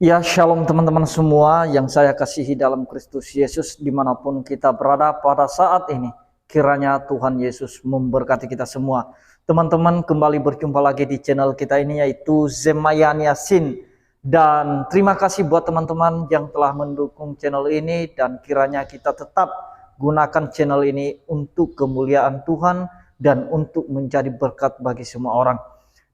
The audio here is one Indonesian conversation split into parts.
Ya, shalom teman-teman semua yang saya kasihi dalam Kristus Yesus dimanapun kita berada pada saat ini. Kiranya Tuhan Yesus memberkati kita semua. Teman-teman, kembali berjumpa lagi di channel kita ini, yaitu Zemayan Yasin. Dan terima kasih buat teman-teman yang telah mendukung channel ini, dan kiranya kita tetap gunakan channel ini untuk kemuliaan Tuhan dan untuk menjadi berkat bagi semua orang.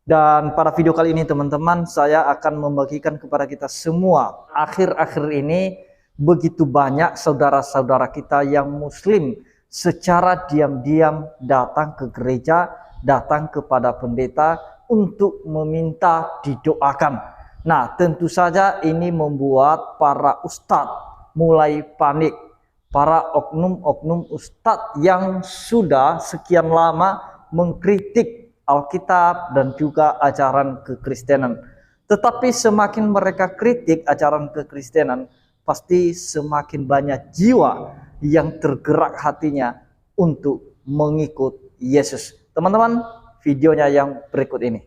Dan pada video kali ini teman-teman, saya akan membagikan kepada kita semua, akhir-akhir ini begitu banyak saudara-saudara kita yang muslim secara diam-diam datang ke gereja, datang kepada pendeta untuk meminta didoakan. Nah, tentu saja ini membuat para ustadz mulai panik. Para oknum-oknum ustadz yang sudah sekian lama mengkritik Alkitab dan juga ajaran kekristenan. Tetapi semakin mereka kritik ajaran kekristenan, pasti semakin banyak jiwa yang tergerak hatinya untuk mengikut Yesus. Teman-teman, videonya yang berikut ini.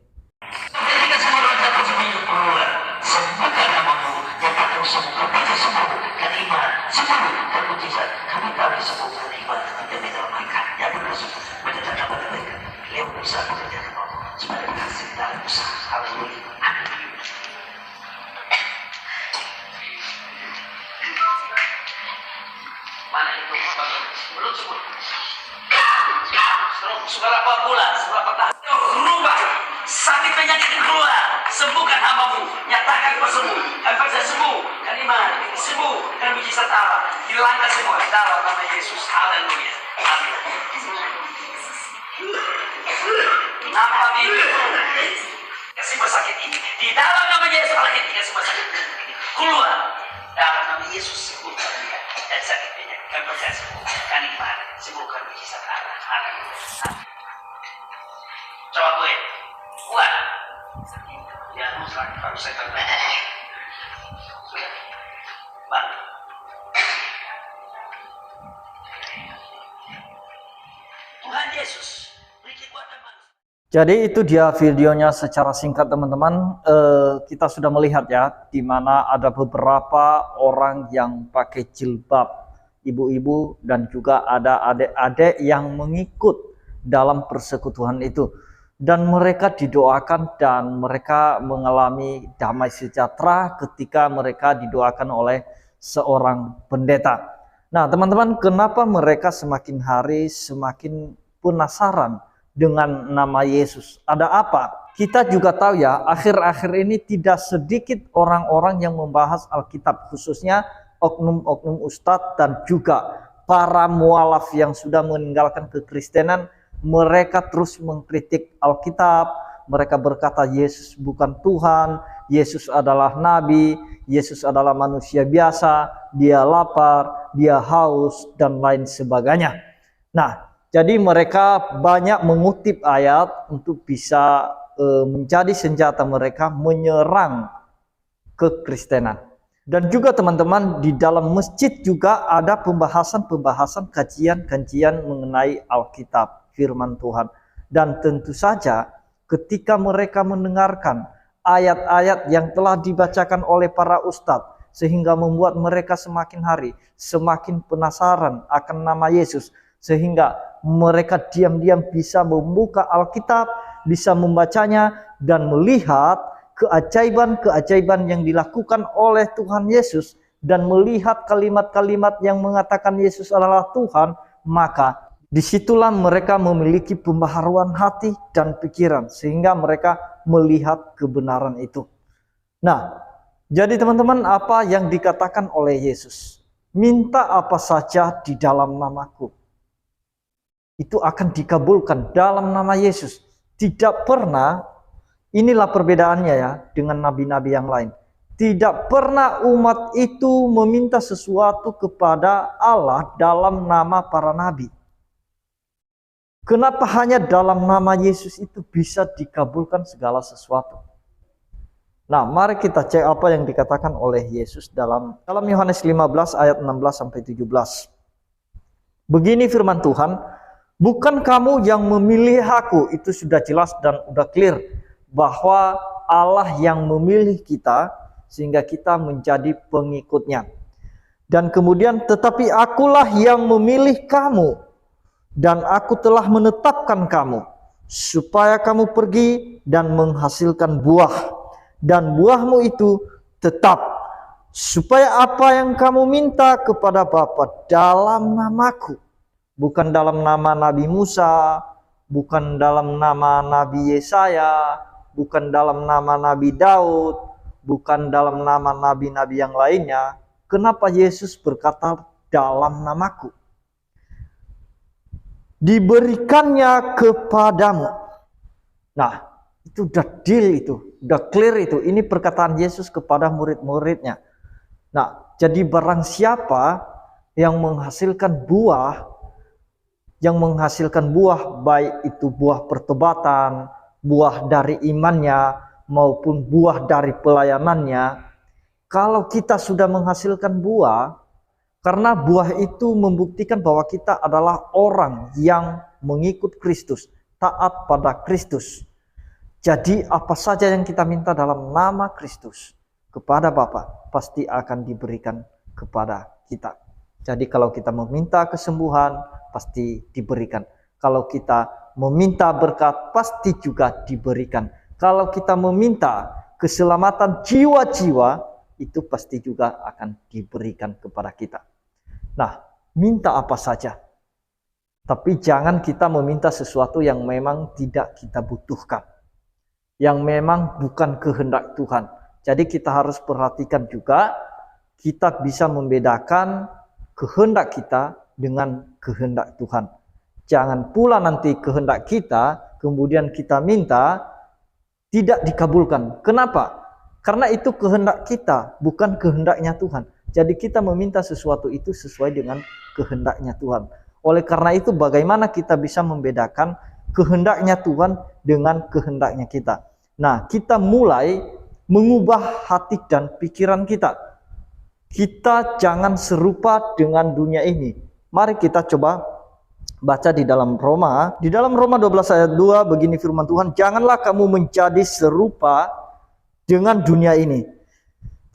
Mana itu belum sebut seberapa bulan, seberapa tahun rubah sakit penyakit itu keluar, sembuhkan hambamu, nyatakan kau sembuh, hampa saya sembuh, kan iman sembuh, kan mujizat Allah dilanggar semua dalam nama Yesus. Haleluya, amin. Nampak ini semua sakit ini di dalam nama Yesus. Allah ketika semua sakit ini keluar dalam nama Yesus, sembuhkan dia dan sakit penyakit. Kan percaya sembuh, kan iman sembuhkan mujizat Allah. Haleluya. Coba gue buat ya musrak harus saya sudah bang. Tuhan Yesus beri kekuatan manusia. Jadi itu dia videonya secara singkat teman-teman. Kita sudah melihat ya, di mana ada beberapa orang yang pakai jilbab, ibu-ibu dan juga ada adik-adik yang mengikut dalam persekutuan itu. Dan mereka didoakan dan mereka mengalami damai sejahtera ketika mereka didoakan oleh seorang pendeta. Nah teman-teman, kenapa mereka semakin hari semakin penasaran dengan nama Yesus? Ada apa? Kita juga tahu ya, akhir-akhir ini tidak sedikit orang-orang yang membahas Alkitab, khususnya oknum-oknum ustadz dan juga para mualaf yang sudah meninggalkan kekristenan. Mereka terus mengkritik Alkitab. Mereka berkata Yesus bukan Tuhan, Yesus adalah nabi, Yesus adalah manusia biasa, dia lapar, dia haus dan lain sebagainya. Nah, jadi mereka banyak mengutip ayat untuk bisa menjadi senjata mereka menyerang kekristenan. Dan juga teman-teman, di dalam masjid juga ada pembahasan-pembahasan, kajian-kajian mengenai Alkitab, firman Tuhan. Dan tentu saja ketika mereka mendengarkan ayat-ayat yang telah dibacakan oleh para ustadz, sehingga membuat mereka semakin hari semakin penasaran akan nama Yesus, sehingga mereka diam-diam bisa membuka Alkitab, bisa membacanya dan melihat keajaiban-keajaiban yang dilakukan oleh Tuhan Yesus, dan melihat kalimat-kalimat yang mengatakan Yesus adalah Tuhan. Maka disitulah mereka memiliki pembaharuan hati dan pikiran, sehingga mereka melihat kebenaran itu. Nah, jadi teman-teman, apa yang dikatakan oleh Yesus, minta apa saja di dalam namaku, itu akan dikabulkan dalam nama Yesus. Tidak pernah, inilah perbedaannya ya dengan nabi-nabi yang lain. Tidak pernah umat itu meminta sesuatu kepada Allah dalam nama para nabi. Kenapa hanya dalam nama Yesus itu bisa dikabulkan segala sesuatu? Nah, mari kita cek apa yang dikatakan oleh Yesus dalam Yohanes 15 ayat 16 sampai 17. Begini firman Tuhan, bukan kamu yang memilih aku. Itu sudah jelas dan udah clear bahwa Allah yang memilih kita sehingga kita menjadi pengikutnya. Dan kemudian, tetapi akulah yang memilih kamu, dan aku telah menetapkan kamu, supaya kamu pergi dan menghasilkan buah, dan buahmu itu tetap, supaya apa yang kamu minta kepada Bapa dalam namaku, bukan dalam nama Nabi Musa, bukan dalam nama Nabi Yesaya, bukan dalam nama Nabi Daud, bukan dalam nama nabi-nabi yang lainnya. Kenapa Yesus berkata dalam namaku? Diberikannya kepadamu. Nah, itu udah deal, itu udah clear, itu ini perkataan Yesus kepada murid-muridnya. Nah, jadi barang siapa yang menghasilkan buah, baik itu buah pertobatan, buah dari imannya, maupun buah dari pelayanannya. Kalau kita sudah menghasilkan buah, karena buah itu membuktikan bahwa kita adalah orang yang mengikut Kristus, taat pada Kristus. Jadi apa saja yang kita minta dalam nama Kristus kepada Bapa pasti akan diberikan kepada kita. Jadi kalau kita meminta kesembuhan, pasti diberikan. Kalau kita meminta berkat, pasti juga diberikan. Kalau kita meminta keselamatan jiwa-jiwa, itu pasti juga akan diberikan kepada kita. Nah, minta apa saja. Tapi jangan kita meminta sesuatu yang memang tidak kita butuhkan, yang memang bukan kehendak Tuhan. Jadi kita harus perhatikan juga, kita bisa membedakan kehendak kita dengan kehendak Tuhan. Jangan pula nanti kehendak kita, kemudian kita minta, tidak dikabulkan. Kenapa? Karena itu kehendak kita, bukan kehendaknya Tuhan. Jadi kita meminta sesuatu itu sesuai dengan kehendaknya Tuhan. Oleh karena itu, bagaimana kita bisa membedakan kehendaknya Tuhan dengan kehendaknya kita? Nah, kita mulai mengubah hati dan pikiran kita. Kita jangan serupa dengan dunia ini. Mari kita coba baca di dalam Roma. Di dalam Roma 12 ayat 2 begini firman Tuhan, janganlah kamu menjadi serupa dengan dunia ini,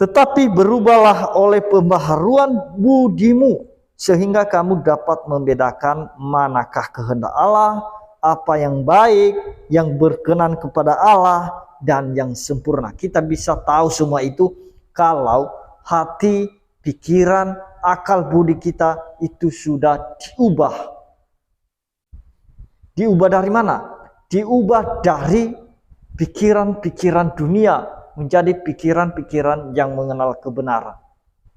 tetapi berubahlah oleh pembaharuan budimu, sehingga kamu dapat membedakan manakah kehendak Allah, apa yang baik, yang berkenan kepada Allah, dan yang sempurna. Kita bisa tahu semua itu kalau hati, pikiran, akal budi kita itu sudah diubah. Diubah dari mana? Diubah dari pikiran-pikiran dunia menjadi pikiran-pikiran yang mengenal kebenaran.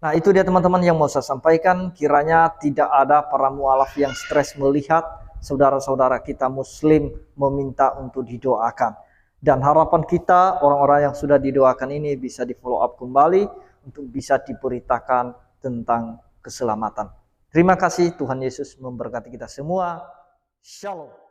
Nah, itu dia teman-teman yang mau saya sampaikan. Kiranya tidak ada para mualaf yang stres melihat saudara-saudara kita muslim meminta untuk didoakan. Dan harapan kita, orang-orang yang sudah didoakan ini bisa di follow up kembali untuk bisa diberitakan tentang keselamatan. Terima kasih, Tuhan Yesus memberkati kita semua. Shalom.